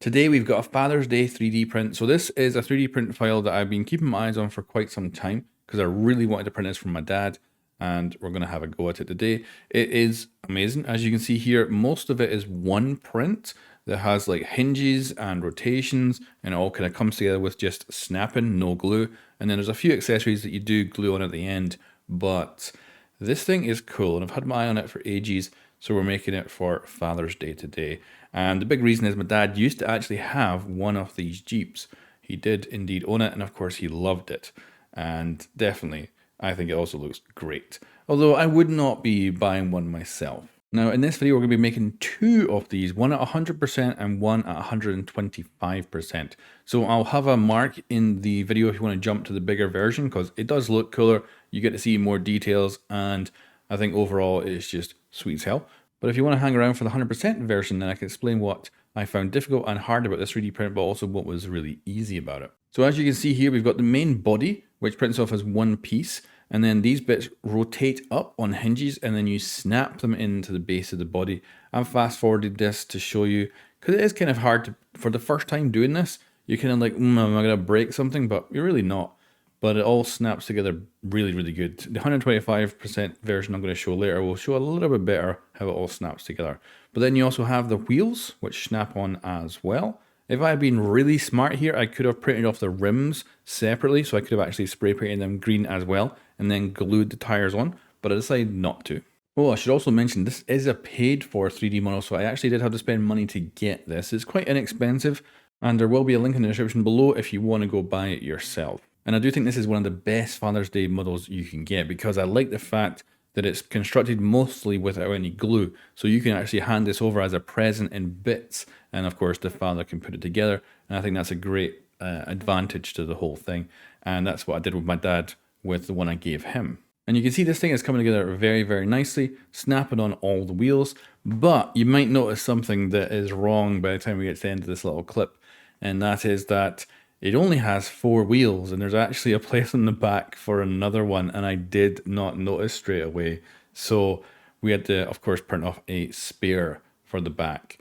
Today we've got a Father's Day 3D print. So this is a 3D print file that I've been keeping my eyes on for quite some time because I really wanted to print this from my dad, and we're going to have a go at it today. It is amazing. As you can see here, most of it is one print that has like hinges and rotations, and it all kind of comes together with just snapping, no glue. And then there's a few accessories that you do glue on at the end, but this thing is cool and I've had my eye on it for ages. So we're making it for Father's Day today. And the big reason is my dad used to actually have one of these Jeeps. He did indeed own it, and of course he loved it. And definitely, I think it also looks great. Although I would not be buying one myself. Now in this video, we're going to be making two of these, one at 100% and one at 125%. So I'll have a mark in the video if you want to jump to the bigger version, because it does look cooler. You get to see more details, and I think overall it's just sweet as hell. But if you want to hang around for the 100% version, then I can explain what I found difficult and hard about this 3D print, but also what was really easy about it. So as you can see here, we've got the main body, which prints off as one piece. And then these bits rotate up on hinges, and then you snap them into the base of the body. I've fast forwarded this to show you, because it is kind of hard to, for the first time doing this, you're kind of like, am I going to break something? But you're really not. But it all snaps together really, really good. The 125% version I'm going to show later will show a little bit better how it all snaps together. But then you also have the wheels, which snap on as well. If I had been really smart here, I could have printed off the rims separately, so I could have actually spray painted them green as well, and then glued the tires on, but I decided not to. Oh, I should also mention, this is a paid for 3D model, so I actually did have to spend money to get this. It's quite inexpensive, and there will be a link in the description below if you want to go buy it yourself. And I do think this is one of the best Father's Day models you can get, because I like the fact that it's constructed mostly without any glue. So you can actually hand this over as a present in bits, and of course the father can put it together. And I think that's a great advantage to the whole thing. And that's what I did with my dad with the one I gave him. And you can see this thing is coming together very, very nicely, snapping on all the wheels. But you might notice something that is wrong by the time we get to the end of this little clip. And that is that it only has 4 wheels, and there's actually a place in the back for another one, and I did not notice straight away. So we had to, of course, print off a spare for the back,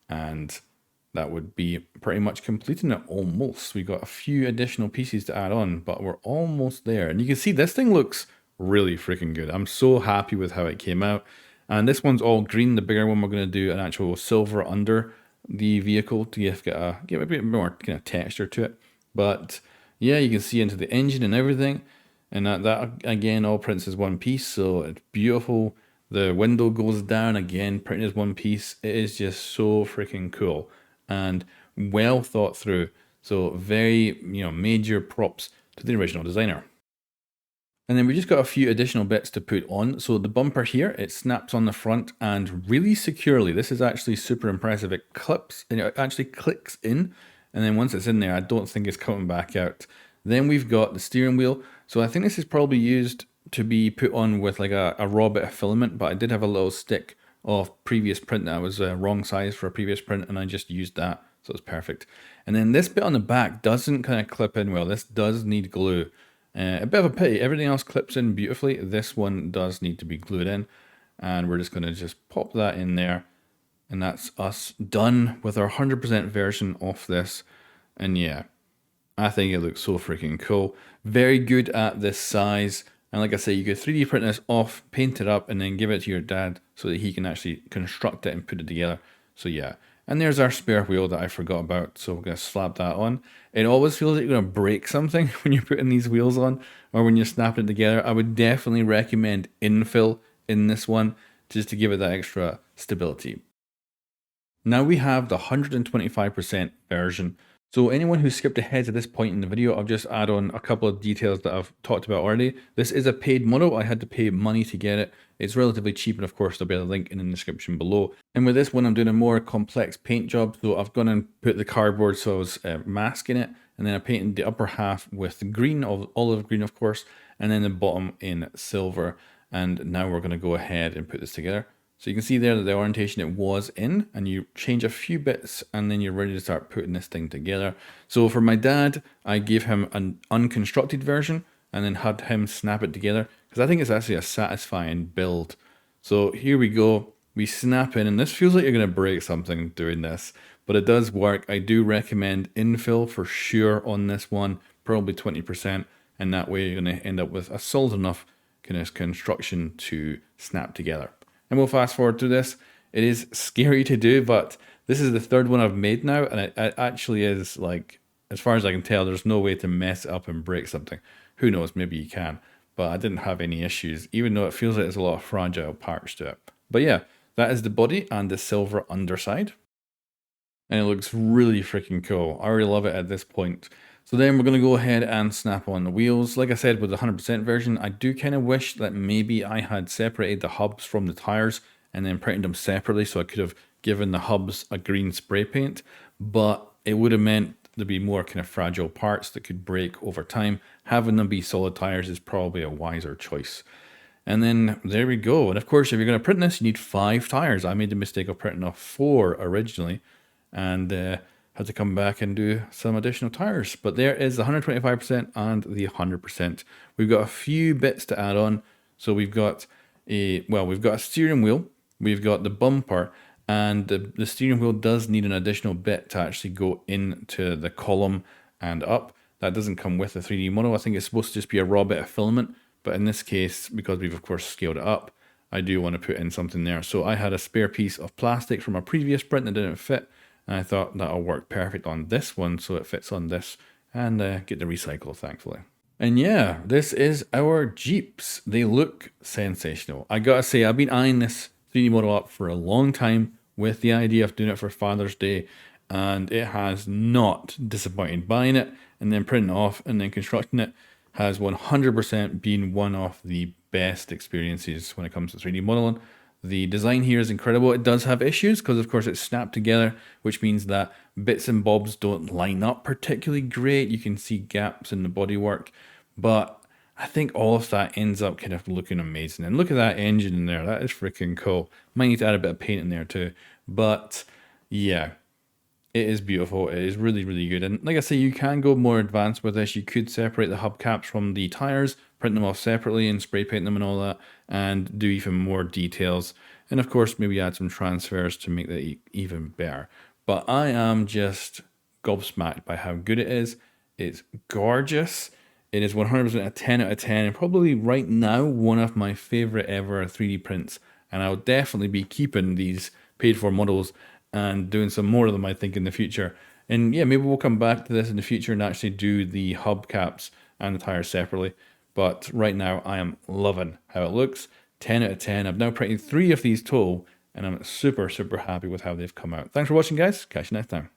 and that would be pretty much completing it almost. We got a few additional pieces to add on, but we're almost there. And you can see this thing looks really freaking good. I'm so happy with how it came out. And this one's all green. The bigger one, we're going to do an actual silver under the vehicle to give a bit more kind of texture to it. But yeah, you can see into the engine and everything, and that again all prints as one piece, so it's beautiful. The window goes down again, printed as one piece. It is just so freaking cool and well thought through. So very, major props to the original designer. And then we just got a few additional bits to put on. So the bumper here, it snaps on the front and really securely. This is actually super impressive. It clips and it actually clicks in. And then once it's in there, I don't think it's coming back out. Then we've got the steering wheel. So I think this is probably used to be put on with like a raw bit of filament, but I did have a little stick of previous print that was wrong size for a previous print, and I just used that. So it's perfect. And then this bit on the back doesn't kind of clip in well. This does need glue. A bit of a pity. Everything else clips in beautifully. This one does need to be glued in. And we're just going to just pop that in there. And that's us done with our 100% version of this. And yeah, I think it looks so freaking cool. Very good at this size. And like I say, you could 3D print this off, paint it up, and then give it to your dad so that he can actually construct it and put it together. So yeah. And there's our spare wheel that I forgot about. So we're going to slap that on. It always feels like you're going to break something when you're putting these wheels on or when you're snapping it together. I would definitely recommend infill in this one just to give it that extra stability. Now we have the 125% version. So anyone who skipped ahead to this point in the video, I'll just add on a couple of details that I've talked about already. This is a paid model. I had to pay money to get it. It's relatively cheap, and of course there'll be a link in the description below. And with this one, I'm doing a more complex paint job. So I've gone and put the cardboard so I was masking it, and then I painted the upper half with green, olive green of course, and then the bottom in silver. And now we're going to go ahead and put this together. So you can see there that the orientation it was in, and you change a few bits and then you're ready to start putting this thing together. So for my dad, I gave him an unconstructed version and then had him snap it together because I think it's actually a satisfying build. So here we go. We snap in, and this feels like you're going to break something doing this, but it does work. I do recommend infill for sure on this one, probably 20%, and that way you're going to end up with a solid enough kind of construction to snap together. And we'll fast forward to this. It is scary to do, but this is the third one I've made now, and it actually is, like, as far as I can tell, there's no way to mess it up and break something. Who knows, maybe you can, but I didn't have any issues, even though it feels like there's a lot of fragile parts to it. But yeah, that is the body and the silver underside. And it looks really freaking cool. I really love it at this point. So then we're going to go ahead and snap on the wheels. Like I said, with the 100% version, I do kind of wish that maybe I had separated the hubs from the tires and then printed them separately, so I could have given the hubs a green spray paint, but it would have meant there'd be more kind of fragile parts that could break over time. Having them be solid tires is probably a wiser choice. And then there we go. And of course, if you're going to print this, you need 5 tires. I made the mistake of printing off 4 originally, and had to come back and do some additional tires. But there is the 125% and the 100%. We've got a few bits to add on. So we've got we've got a steering wheel, we've got the bumper, and the steering wheel does need an additional bit to actually go into the column and up. That doesn't come with the 3D model. I think it's supposed to just be a raw bit of filament, but in this case, because we've of course scaled it up, I do want to put in something there. So I had a spare piece of plastic from a previous print that didn't fit, and I thought that'll work perfect on this one, so it fits on this, and get the recycle, thankfully. And yeah, this is our Jeeps. They look sensational. I gotta say, I've been eyeing this 3D model up for a long time with the idea of doing it for Father's Day, and it has not disappointed. Buying it and then printing it off and then constructing it has 100% been one of the best experiences when it comes to 3D modeling. The design here is incredible. It does have issues because of course it's snapped together, which means that bits and bobs don't line up particularly great. You can see gaps in the bodywork, but I think all of that ends up kind of looking amazing. And look at that engine in there. That is freaking cool. Might need to add a bit of paint in there too. But yeah, it is beautiful. It is really, really good. And like I say, you can go more advanced with this. You could separate the hubcaps from the tires, print them off separately and spray paint them and all that, and do even more details. And of course, maybe add some transfers to make that even better. But I am just gobsmacked by how good it is. It's gorgeous. It is 100% a 10 out of 10, and probably right now one of my favorite ever 3D prints. And I'll definitely be keeping these paid for models and doing some more of them, I think, in the future. And yeah, maybe we'll come back to this in the future and actually do the hubcaps and the tires separately. But right now, I am loving how it looks. 10 out of 10. I've now printed 3 of these total, and I'm super, super happy with how they've come out. Thanks for watching, guys. Catch you next time.